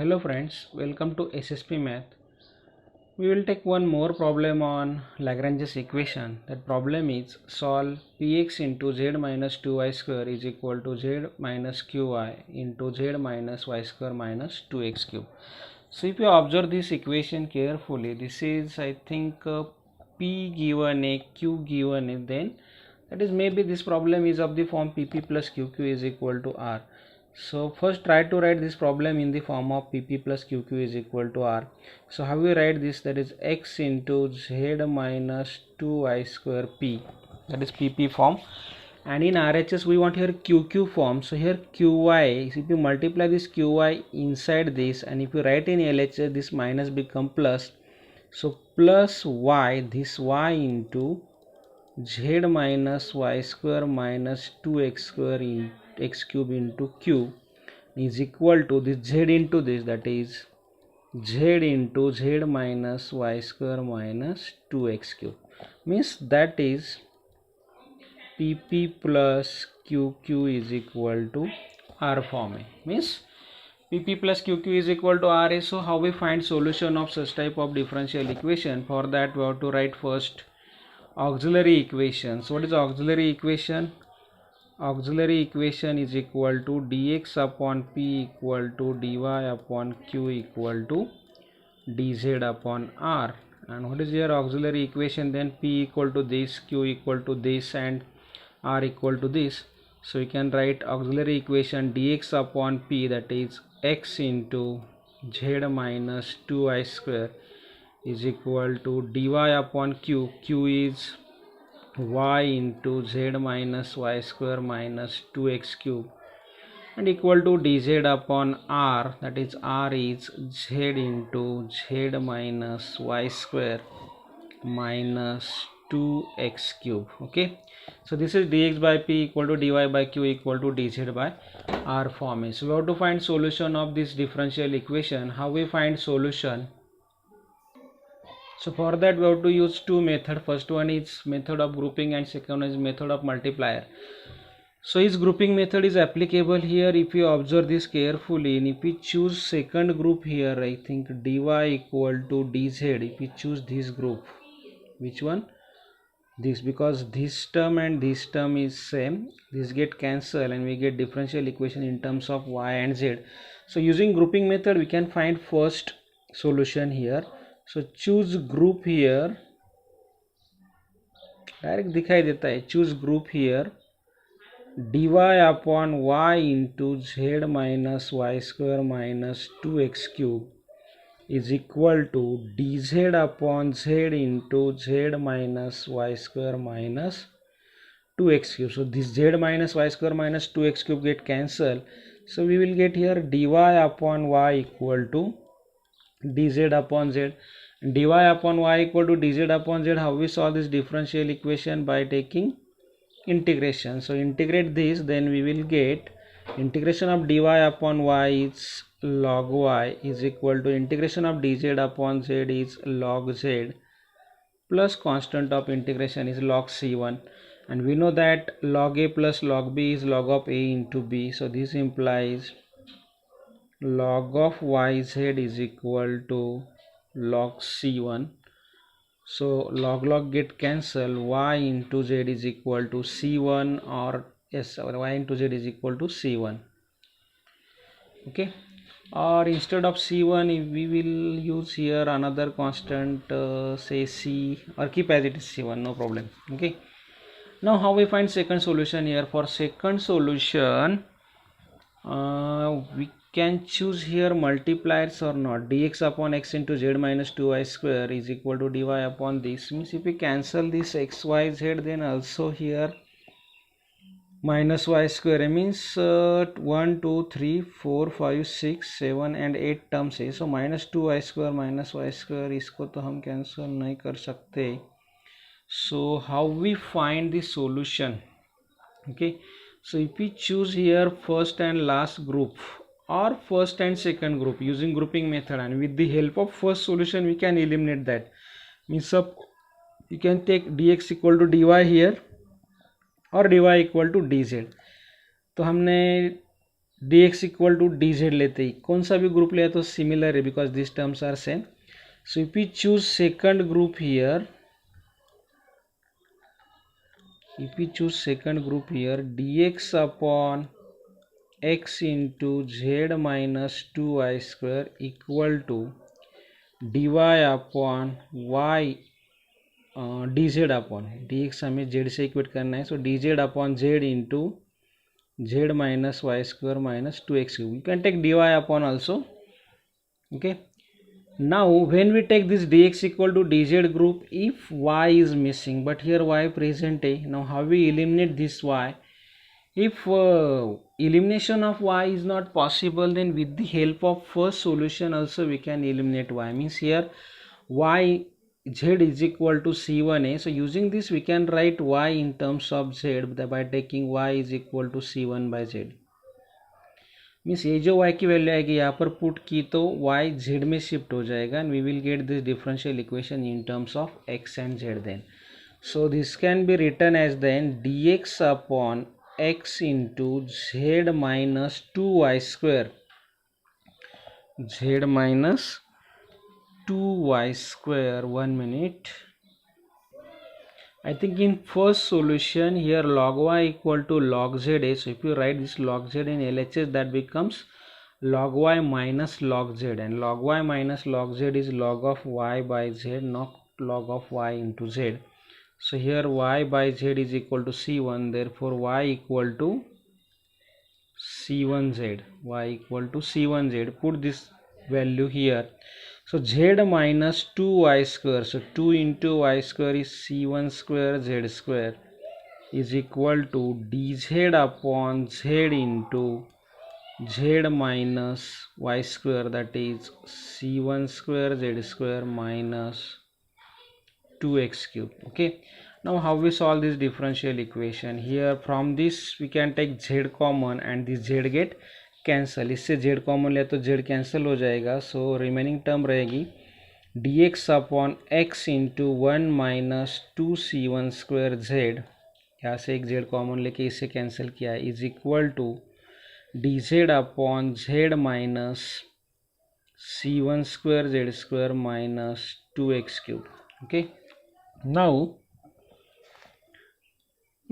Hello friends, welcome to SSP Math. We will take one more problem on Lagrange's equation. That problem is solve px into z minus 2y square is equal to z minus qy into z minus y square minus 2x cube. So if you observe this equation carefully, this is I think p given a, q given a, then that is maybe this problem is of the form pp plus qq is equal to r. So first try to write this problem in the form of pp plus qq is equal to r. So how we write this, that is x into z minus 2y square p, that is pp form, and in RHS we want here qq form. So here qy, if you multiply this qy inside this and if you write in LHS, this minus become plus. So plus y, this y into z minus y square minus 2x square in x cube into q is equal to this z into this, that is z into z minus y square minus 2x cube, means that is pp plus qq is equal to r form, means pp plus qq is equal to r. So how we find solution of such type of differential equation? For that we have to write first auxiliary equation. So what is auxiliary equation? Auxiliary equation is equal to dx upon p equal to dy upon q equal to dz upon r. And what is your auxiliary equation? Then p equal to this, q equal to this, and r equal to this. So you can write auxiliary equation dx upon p, that is x into z minus 2y square is equal to dy upon q, q is y into z minus y square minus 2x cube, and equal to dz upon r, that is r is z into z minus y square minus 2x cube. Okay, so this is dx by p equal to dy by q equal to dz by r form. So we have to find solution of this differential equation. How we find solution? So for that we have to use two methods. First one is method of grouping and second one is method of multiplier. So his grouping method is applicable here if you observe this carefully, and if we choose second group here, I think dy equal to dz, if we choose this group, which one? This, because this term and this term is same, this get cancelled and we get differential equation in terms of y and z. So using grouping method we can find first solution here. So choose group here, direct दिखाई देता है, choose group here, dy upon y into z minus y square minus 2x cube is equal to dz upon z into z minus y square minus 2x cube. So this z minus y square minus 2x cube get cancelled. So we will get here dy upon y equal to dz upon z. Dy upon y equal to dz upon z. How we solve this differential equation? By taking integration. So integrate this, then we will get integration of dy upon y is log y is equal to integration of dz upon z is log z plus constant of integration is log c1, and we know that log a plus log b is log of a into b. So this implies log of yz is equal to log c1. So log get cancelled, y into z is equal to c1, or yes, y into z is equal to c1. Okay, or instead of c1 we will use here another constant, say c, or keep as it is c1, no problem. Okay, now how we find second solution here? For second solution we can choose here multipliers or not. Dx upon x into z minus 2y square is equal to dy upon this, means if we cancel this x y z, then also here minus y square, means 1 2 3 4 5 6 7 and 8 terms है. So minus 2y square minus y square, इसको तो हम cancel नहीं कर सकते. So how we find the solution? Okay, so if we choose here first and last group or first and second group using grouping method, and with the help of first solution we can eliminate that, means up you can take dx equal to dy here और dy equal to dz. तो हमने dx equal to dz लेते ही कौन सा भी group लिया तो similar है because this terms are same. So if we choose second group here, dx upon x into z minus 2y square equal to dy upon y dz upon dx हमें z से equate करना है. So dz upon z into z minus y square minus 2x cube. You can take dy upon also. Okay. Now when we take this dx equal to dz group, if y is missing but here y present है, now how we eliminate this y? If elimination of y is not possible, then with the help of first solution also we can eliminate y. Means here y z is equal to c1a, so using this we can write y in terms of z by taking y is equal to c1 by z. Means ये जो y की value आएगी यहाँ पर put की तो y z में shift हो जाएगा and we will get this differential equation in terms of x and z then. So this can be written as then dx upon x into z minus 2y square, z minus 2y square. 1 minute. I think in first solution here log y equal to log z is, so if you write this log z in LHS, that becomes log y minus log z, and log y minus log z is log of y by z, not log of y into z. So here y by z is equal to c1, therefore y equal to c1z, y equal to c1z. Put this value here. So z minus 2y square, so 2 into y square is c1 square z square is equal to dz upon z into z minus y square, that is c1 square z square minus 2x cube. Okay, now how we solve this differential equation? Here from this we can take z common and this z get cancel. इससे z common लिया तो z cancel हो जाएगा. So remaining term रहेगी dx upon x into 1 minus 2c1 square z, यहाँ से एक z common लेके इसे कैंसिल किया है, is equal to dz upon z minus c1 square z square minus 2x cube. Okay,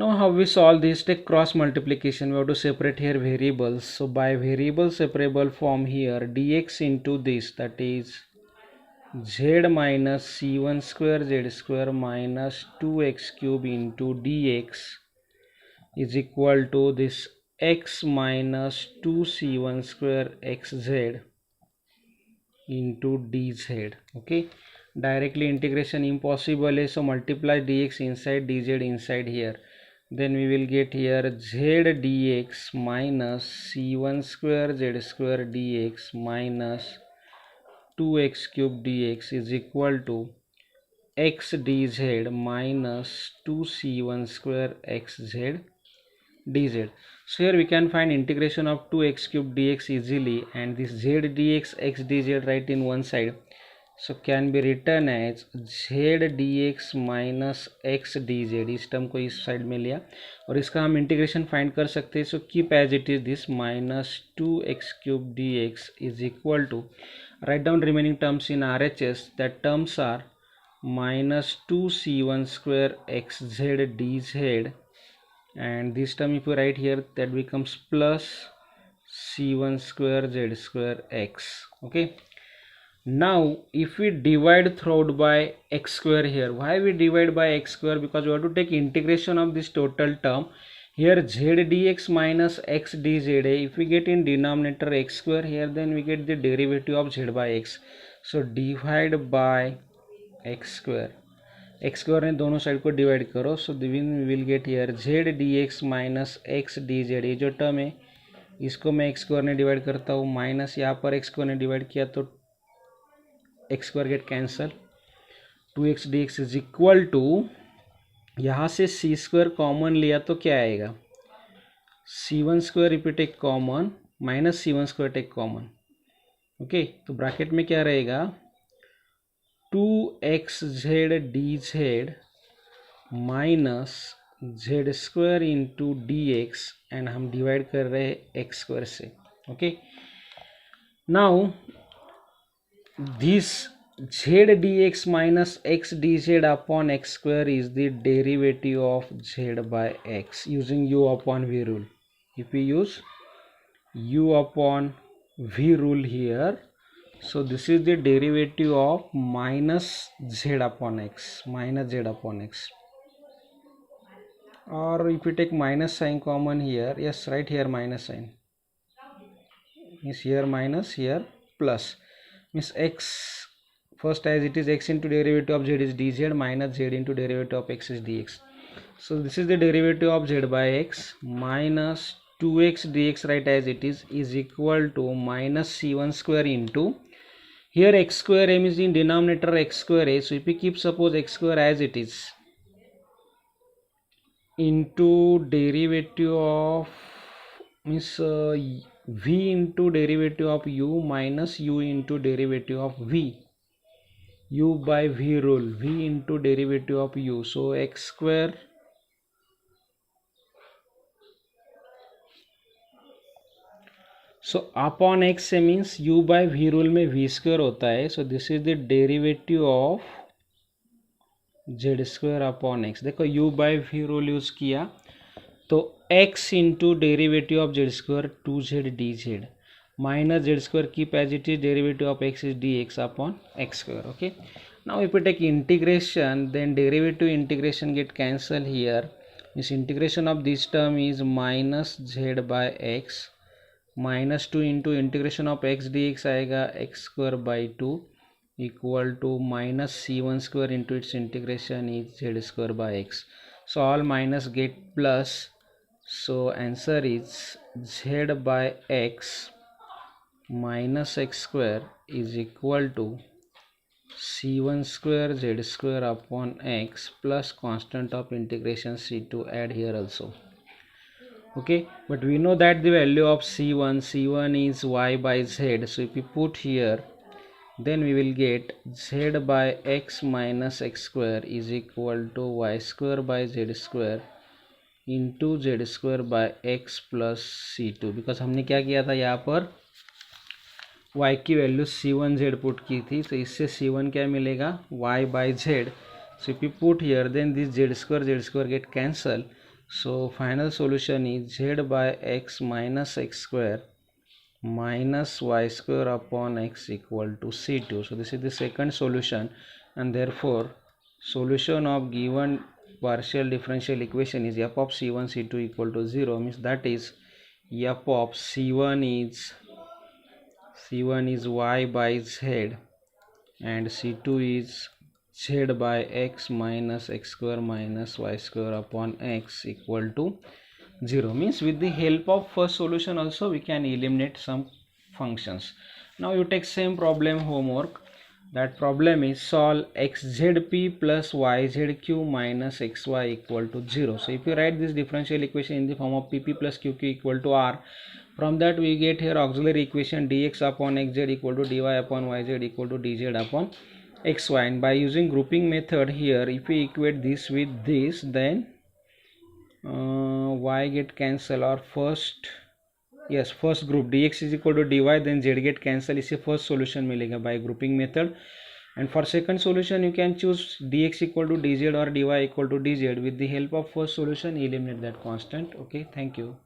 Now how we solve this? Take cross multiplication. We have to separate here variables. So by variable separable form here, dx into this, that is z minus c1 square z square minus 2x cube into dx is equal to this x minus 2c1 square xz into dz. Okay, directly integration impossible, so multiply dx inside dz inside here. Then we will get here z dx minus c1 square z square dx minus 2x cube dx is equal to x dz minus 2c1 square xz dz. So here we can find integration of 2x cube dx easily, and this z dx x dz right in one side, so can be written as z dx minus x dz. इस term को इस side में लिया और इसका हम integration find कर सकते हैं. So keep as it is this minus 2x cube dx is equal to, right down remaining terms in RHS, that terms are minus 2c1 square xz dz, and this term if you write here, that becomes plus c1 square z square x. Okay, now if we divide throughout by x square here, why we divide by x square? Because we have to take integration of this total term. Here z dx minus x dz, if we get in denominator x square here, then we get the derivative of z by x. So divide by x square, x square ने दोनों side को divide करो. सो we will get here z dx minus x dz. ये जो term है इसको मैं x square ने डिवाइड करता हूँ, माइनस यहाँ पर x स्क्वायर ने डिवाइड किया तो x square get cancel, 2x dx is equal to, यहाँ से c स्क्वायर कॉमन लिया तो क्या आएगा, c1 square if you take common minus c1 square take common. Okay, तो ब्रैकेट में क्या रहेगा, 2xz dz minus z square into d x and हम डिवाइड कर रहे हैं एक्स स्क्वायर से. ओके, now this z dx minus x dz upon x square is the derivative of z by x using u upon v rule. If we use u upon v rule here, so this is the derivative of minus z upon x, minus z upon x. Or if we take minus sign common here, yes, right here minus sign is here minus, here plus, means x first as it is x into derivative of z is dz minus z into derivative of x is dx. So this is the derivative of z by x minus 2x dx right as it is equal to minus c1 square into, here x square m is in denominator x square a, so if we keep suppose x square as it is into derivative of, means v into derivative of u minus u into derivative of v, u by v rule, v into derivative of u, so x square so upon x से means u by v rule में v square होता है, so this is the derivative of z square upon x. देखो u by v rule use किया तो x into derivative of z square 2z dz minus z square keep as it is, derivative of x is dx upon x square. Okay, now if we take integration, then derivative integration get cancelled here, this integration of this term is minus z by x minus 2 into integration of x dx आएगा x square by 2 equal to minus c1 square into its integration is z square by x. So all minus get plus, so answer is z by x minus x square is equal to c1 square z square upon x plus constant of integration c2, add here also. Okay, but we know that the value of c1 is y by z, so if we put here, then we will get z by x minus x square is equal to y square by z square into z square by x plus c2, because हमने क्या किया था यहाँ पर y की value c1z put की थी, तो इससे c1 क्या मिलेगा y by z. So if you put here, then this z square get cancel, so final solution is z by x minus x square minus y square upon x equal to c2. So this is the second solution, and therefore solution of given partial differential equation is f of c1 c2 equal to 0, means that is f of c1 is y by z and c2 is z by x minus x square minus y square upon x equal to 0, means with the help of first solution also we can eliminate some functions. Now you take same problem homework. That problem is solve xzp plus yzq minus xy equal to 0. So if you write this differential equation in the form of pp plus qq equal to r, from that we get here auxiliary equation dx upon xz equal to dy upon yz equal to dz upon xy, and by using grouping method here, if we equate this with this, then y get cancel, or first group dx is equal to dy, then z get cancel, इससे first solution मिलेगा by grouping method. And for second solution you can choose dx equal to dz or dy equal to dz. With the help of first solution eliminate that constant. Okay, thank you.